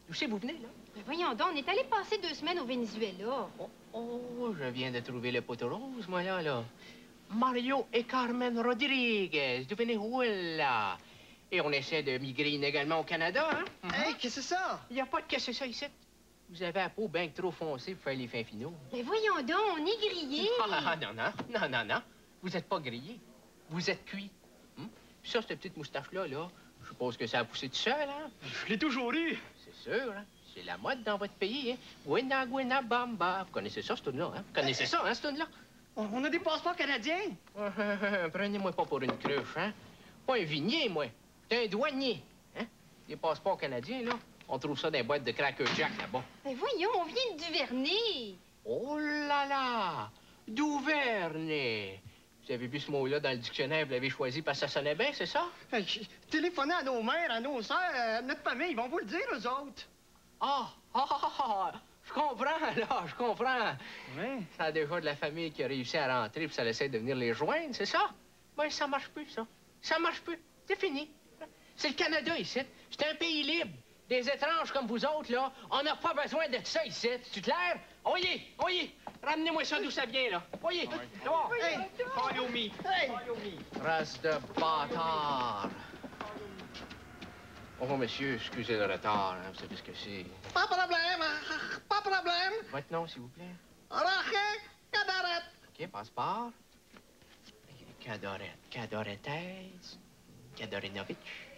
D'où c'est vous venez, là? Mais voyons donc, on est allé passer 2 semaines au Venezuela. Oh, je viens de trouver le poteau rose, moi, là. Mario et Carmen Rodriguez, du Venezuela. Et on essaie de migrer inégalement au Canada, hein? Hey, qu'est-ce que c'est ça? Il n'y a pas de qu'est-ce que c'est ça ici. Vous avez la peau bien trop foncée pour faire les fins finaux. Mais voyons donc, on est grillés. Non. Vous n'êtes pas grillé. Vous êtes cuit. Puis ça, cette petite moustache-là, je suppose que ça a poussé tout seul, hein? Je l'ai toujours eu. C'est sûr, hein? C'est la mode dans votre pays, hein? Gwena, gwena, bamba. Vous connaissez ça, cette tune-là, hein? Vous connaissez ça, hein, cette tune-là? On a des passeports canadiens. Prenez-moi pas pour une cruche, hein? Pas un vignier, moi. T'es un douanier, hein? Les passeports canadiens, là, on trouve ça dans les boîtes de Cracker Jack, là-bas. Ben voyons, on vient de Duvernay. Oh là là! Duvernay! Vous avez vu ce mot-là dans le dictionnaire, vous l'avez choisi parce que ça sonnait bien, c'est ça? Téléphonez à nos mères, à nos sœurs, notre famille, ils vont vous le dire, eux autres. Je comprends, là, je comprends. Oui. Ça a déjà de la famille qui a réussi à rentrer, puis ça essaie de venir les joindre, c'est ça? Ben, ça marche plus, ça. Ça marche plus. C'est fini. C'est le Canada, ici. C'est un pays libre. Des étranges comme vous autres, là, on n'a pas besoin de ça, ici. C'est clair? Oyez! Ramenez-moi ça d'où ça vient, là. Oyez! Hey, follow me. Hey. Follow me. Race de bâtard. Oh, monsieur, excusez le retard, hein, vous savez ce que c'est. Pas de problème, pas de problème. Votre nom, s'il vous plaît? Roger Cadorette. OK, passeport. Cadorettes. Cadorenovitch.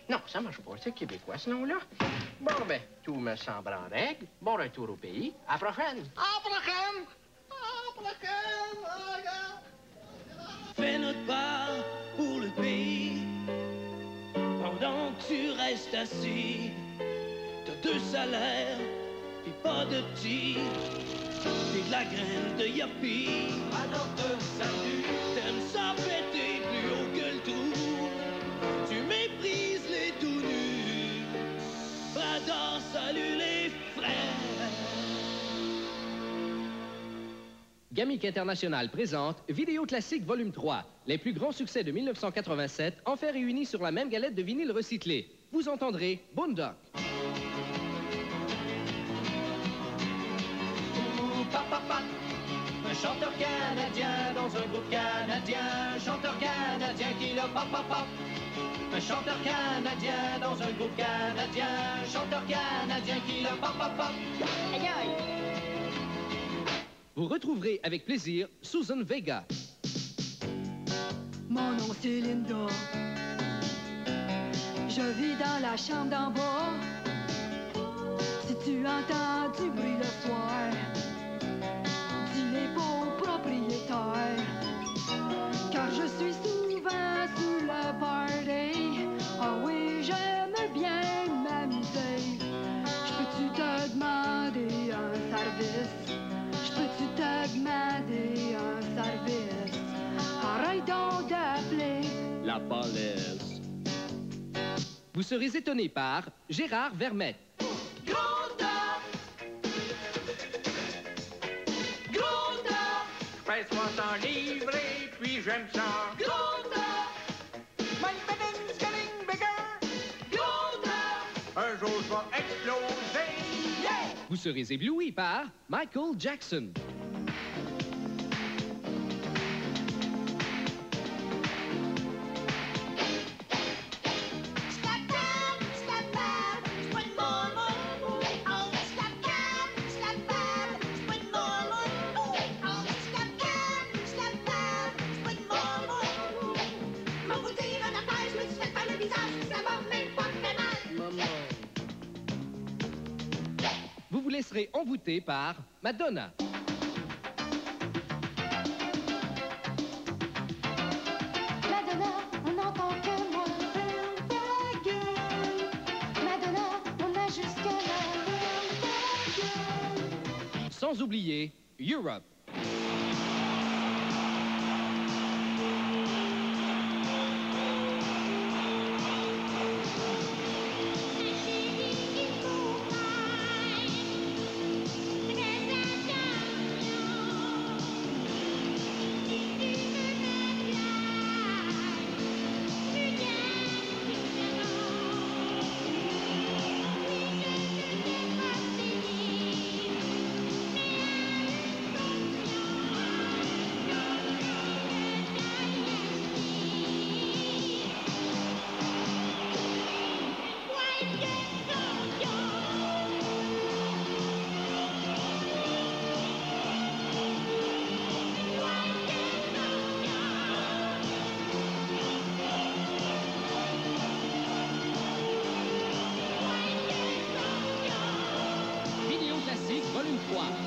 Non, ça marche pas, c'est québécois, ce nom-là. Bon, ben, tout me semble en règle. Bon retour au pays. À la prochaine. À la prochaine. À la prochaine. Fais notre part pour le pays. Pendant que tu restes assis, t'as 2 salaires, puis pas de petit. T'es de la graine de Yapi. Alors te salue. T'aimes ça péter plus haut que le trou. Tu méprises les tout nus. Brador salue les frères. Gamic International présente Vidéo Classique Volume 3. Les plus grands succès de 1987, en fait réunis sur la même galette de vinyle recyclé. Vous entendrez Boondock. Un chanteur canadien dans un groupe canadien. Chanteur canadien qui le pop pop pop. Un chanteur canadien dans un groupe canadien. Chanteur canadien qui le pop pop pop. Aïe aïe. Vous retrouverez avec plaisir Susan Vega. Mon nom c'est Linda. Je vis dans la chambre d'en bas. Si tu entends du bruit le soir, dis-les pas au propriétaire. Car je suis souvent sous le party. Ah oui, j'aime bien m'amuser. Peux-tu te demander un service? Peux-tu te demander un service? Arrête donc d'appeler La police. Vous serez étonné par Gérard Vermette. Je pèse 300 livres et puis j'aime ça. My bed's getting bigger. Un jour je vais exploser. Yeah! Vous serez ébloui par Michael Jackson. Vous vous laisserez envoûter par Madonna. Madonna, on n'entend que moi. Ta gueule. Madonna, on a jusque-là. Ta gueule. Sans oublier Europe.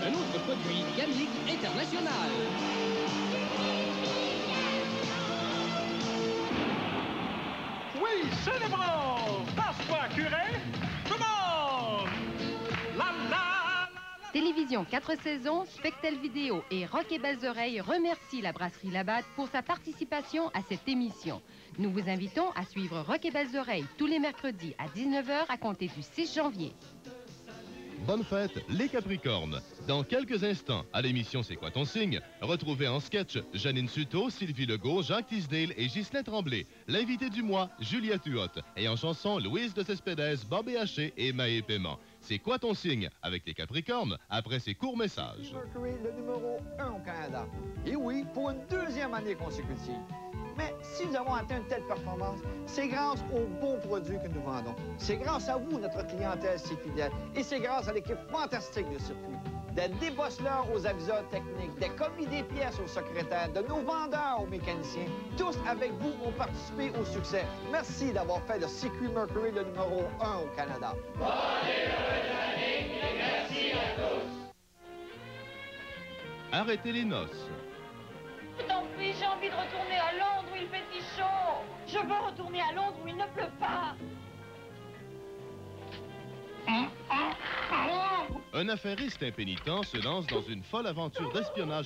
un autre produit Gamlic International. Oui, célébrons! Passe-toi, curé! Tout le monde! La, la, la. Télévision 4 saisons, Spectel Vidéo et Rock et Belles Oreilles remercient la brasserie Labatt pour sa participation à cette émission. Nous vous invitons à suivre Rock et Belles Oreilles tous les mercredis à 19h à compter du 6 janvier. Bonne fête, les Capricornes. Dans quelques instants, à l'émission C'est quoi ton signe? Retrouvez en sketch Janine Suto, Sylvie Legault, Jacques Tisdale et Ghislain Tremblay. L'invité du mois, Julia Tuot. Et en chanson, Louise de Cespedes, Bob Haché et Maë Paiement. C'est quoi ton signe? Avec les Capricornes, après ces courts messages. Mercury, le numéro 1 au Canada. Et oui, pour une deuxième année consécutive. Mais si nous avons atteint une telle performance, c'est grâce aux bons produits que nous vendons. C'est grâce à vous, notre clientèle si fidèle. Et c'est grâce à l'équipe fantastique de circuit. Des débosseleurs aux aviseurs techniques, des commis des pièces aux secrétaires, de nos vendeurs aux mécaniciens. Tous avec vous ont participé au succès. Merci d'avoir fait de circuit Mercury le numéro 1 au Canada. Bonne et heureuse année et merci à tous. Arrêtez les noces. Tant pis, j'ai envie de retourner à Londres où il fait si chaud. Je veux retourner à Londres où il ne pleut pas. Un affairiste impénitent se lance dans une folle aventure d'espionnage.